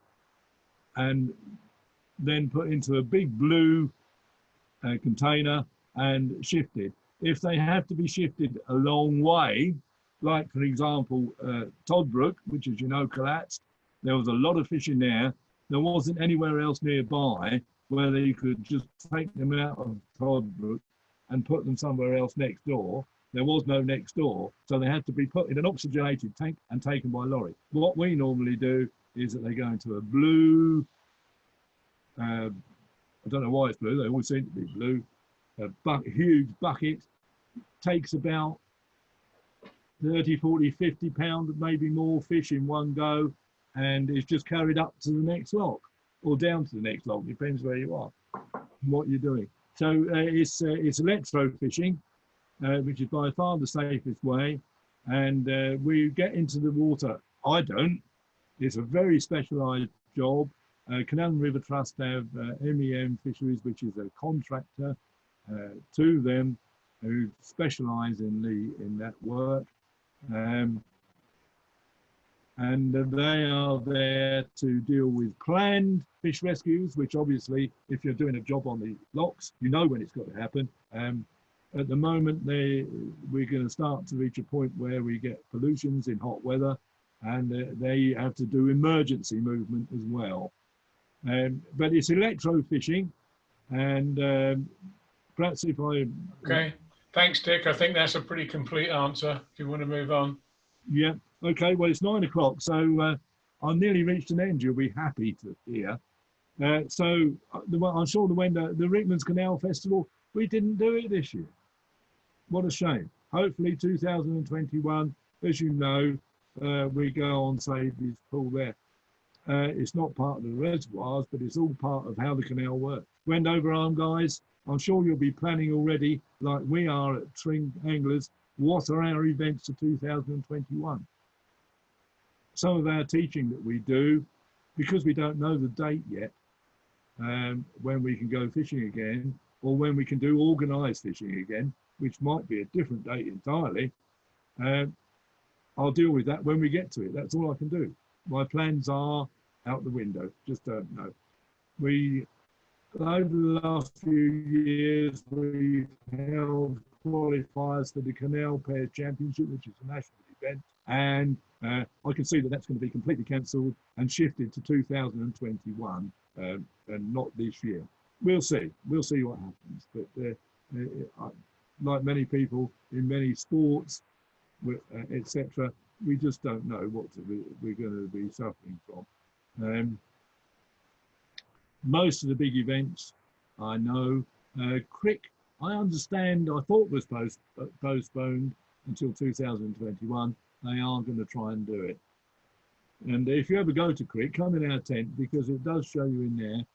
and then put into a big blue container and shifted. If they have to be shifted a long way, like for example, Toddbrook, which as you know collapsed, there was a lot of fish in there. There wasn't anywhere else nearby where they could just take them out of Toddbrook and put them somewhere else next door. There was no next door, so they had to be put in an oxygenated tank and taken by lorry. What we normally do is that they go into a blue, I don't know why it's blue, they always seem to be blue, a huge bucket, takes about 30, 40, 50 pounds, maybe more fish in one go, and is just carried up to the next lock or down to the next lock, depends where you are, what you're doing. So it's electro fishing, which is by far the safest way. And we get into the water. I don't. It's a very specialised job. Canal and River Trust have MEM Fisheries, which is a contractor to them who specialise in that work. And they are there to deal with planned fish rescues, which obviously, if you're doing a job on the locks, you know when it's got to happen. At the moment, we're going to start to reach a point where we get pollutions in hot weather, and they have to do emergency movement as well. But it's electro fishing, and perhaps if I... Okay, thanks, Dick. I think that's a pretty complete answer. Do you want to move on? Yeah. Okay, well, it's 9 o'clock, so I've nearly reached an end. You'll be happy to hear. I'm sure the Rickman's Canal Festival, we didn't do it this year. What a shame. Hopefully 2021, as you know, we go on Sadie's Pool there. It's not part of the reservoirs, but it's all part of how the canal works. Wendover Arm guys, I'm sure you'll be planning already, like we are at Tring Anglers, what are our events for 2021? Some of our teaching that we do, because we don't know the date yet, when we can go fishing again, or when we can do organised fishing again, which might be a different date entirely, I'll deal with that when we get to it. That's all I can do. My plans are out the window, just don't know. Over the last few years, we've held qualifiers for the Canal Pair Championship, which is a national event, and I can see that that's going to be completely cancelled and shifted to 2021 and not this year. We'll see what happens, but like many people in many sports, etc., we just don't know what we're going to be suffering from. Most of the big events, I know, Crick, I understand, I thought was postponed until 2021. They are going to try and do it. And if you ever go to Crick, come in our tent, because it does show you in there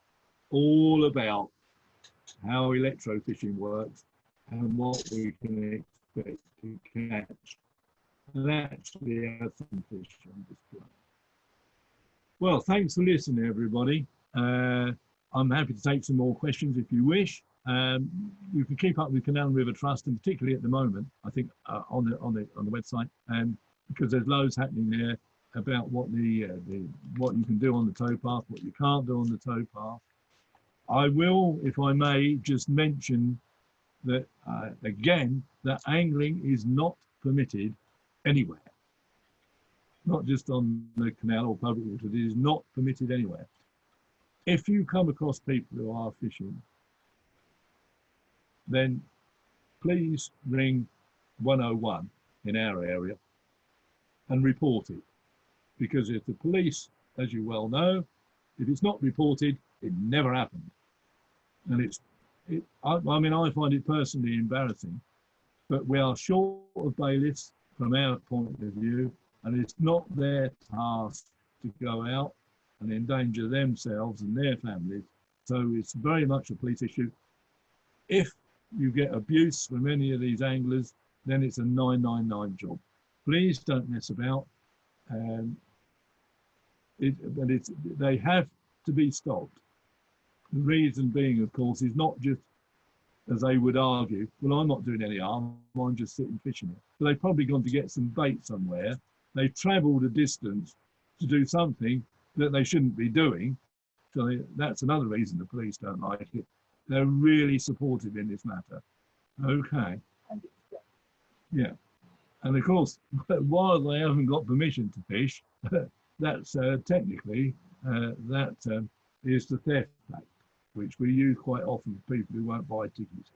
all about how electro fishing works and what we can expect to catch. And actually have some fish on display. Well, thanks for listening, everybody. I'm happy to take some more questions if you wish. You can keep up with Canal and River Trust, and particularly at the moment, I think on the website, because there's loads happening there about what what you can do on the towpath, what you can't do on the towpath. I will, if I may, just mention that again, that angling is not permitted anywhere, not just on the canal or public water. It is not permitted anywhere. If you come across people who are fishing, then please ring 101 in our area and report it. Because if the police, as you well know, if it's not reported, it never happened. And I mean, I find it personally embarrassing, but we are short of bailiffs from our point of view, and it's not their task to go out and endanger themselves and their families. So it's very much a police issue. If you get abuse from any of these anglers, then it's a 999 job. Please don't mess about. They have to be stopped. The reason being, of course, is not just, as they would argue, well, I'm not doing any harm, I'm just sitting fishing it. So they've probably gone to get some bait somewhere. They've travelled a distance to do something that they shouldn't be doing. So that's another reason the police don't like it. They're really supportive in this matter. Okay. Yeah. And of course, while they haven't got permission to fish, that's technically, that is the Theft Act, which we use quite often for people who won't buy tickets.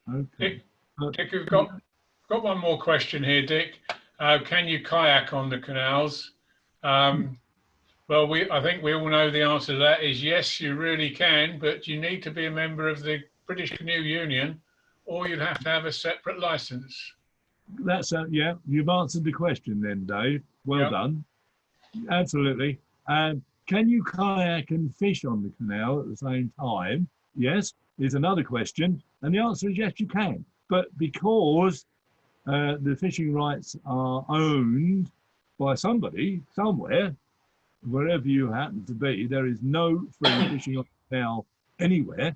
Okay. Dick, we've got one more question here, Dick. Can you kayak on the canals? Well, I think we all know the answer to that is yes, you really can, but you need to be a member of the British Canoe Union, or you'd have to have a separate licence. That's yeah. You've answered the question then, Dave. Well done. Absolutely. Can you kayak and fish on the canal at the same time? Yes, is another question, and the answer is yes, you can. But because the fishing rights are owned by somebody somewhere, wherever you happen to be, there is no free fishing on the canal anywhere.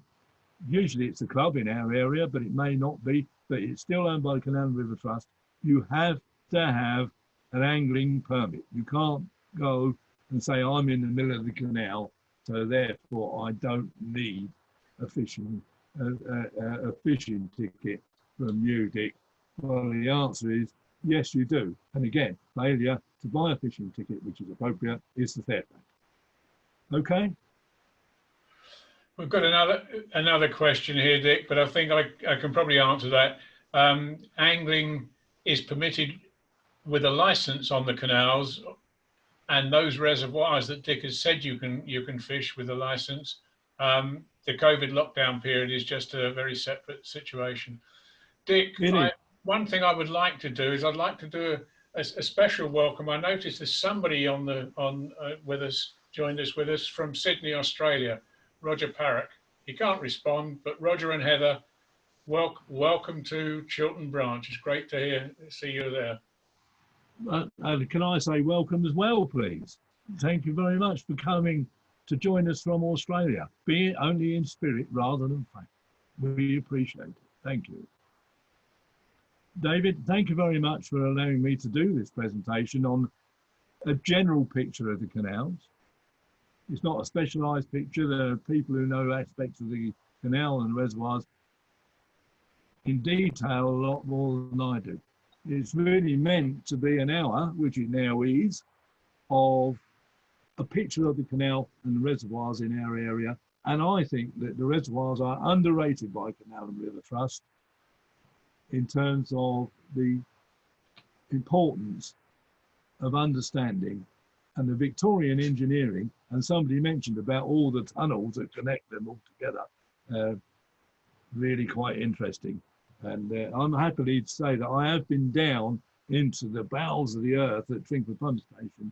Usually it's a club in our area, but it may not be, but it's still owned by the Canal and River Trust. You have to have an angling permit. You can't go and say, I'm in the middle of the canal, so therefore I don't need a fishing ticket from you, Dick. Well, the answer is yes, you do. And again, failure to buy a fishing ticket, which is appropriate, is the Theft Act. Okay. We've got another question here, Dick, but I think I can probably answer that. Angling is permitted with a licence on the canals, and those reservoirs that Dick has said you can fish with a licence. The COVID lockdown period is just a very separate situation. Dick, one thing I would like to do is I'd like to do a special welcome. I noticed there's somebody with us, joined us with us from Sydney, Australia. Roger Parrock. He can't respond, but Roger and Heather, welcome to Chiltern Branch. It's great to see you there. Can I say welcome as well, please? Thank you very much for coming to join us from Australia, be it only in spirit rather than fact. We appreciate it. Thank you. David, thank you very much for allowing me to do this presentation on a general picture of the canals. It's not a specialised picture. There are people who know aspects of the canal and reservoirs in detail a lot more than I do. It's really meant to be an hour, which it now is, of a picture of the canal and the reservoirs in our area. And I think that the reservoirs are underrated by Canal and River Trust in terms of the importance of understanding and the Victorian engineering, and somebody mentioned about all the tunnels that connect them all together. Really quite interesting. And I'm happy to say that I have been down into the bowels of the earth at Tringford Pump Station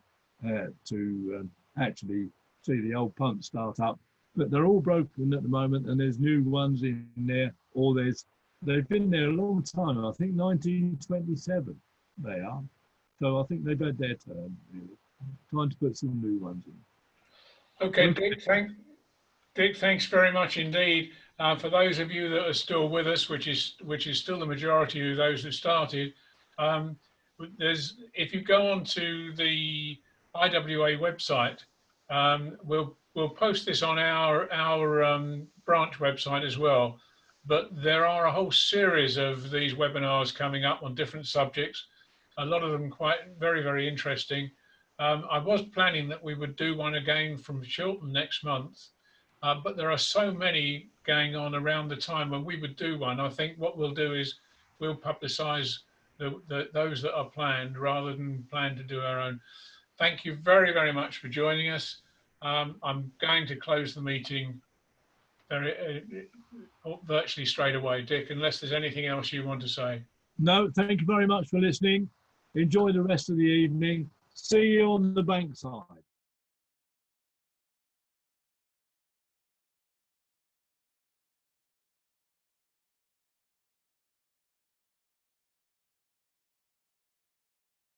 to actually see the old pumps start up. But they're all broken at the moment, and there's new ones in there, or they've been there a long time. I think 1927 they are. So I think they've had their turn, really. Time to put some new ones in. Okay, Dick, thanks very much indeed. For those of you that are still with us, which is still the majority of those that started, if you go on to the IWA website, we'll post this on our branch website as well. But there are a whole series of these webinars coming up on different subjects. A lot of them very, very interesting. I was planning that we would do one again from Chiltern next month, but there are so many going on around the time when we would do one. I think what we'll do is we'll publicise those that are planned rather than plan to do our own. Thank you very, very much for joining us. I'm going to close the meeting virtually straight away, Dick, unless there's anything else you want to say. No, thank you very much for listening. Enjoy the rest of the evening. See you on the bankside.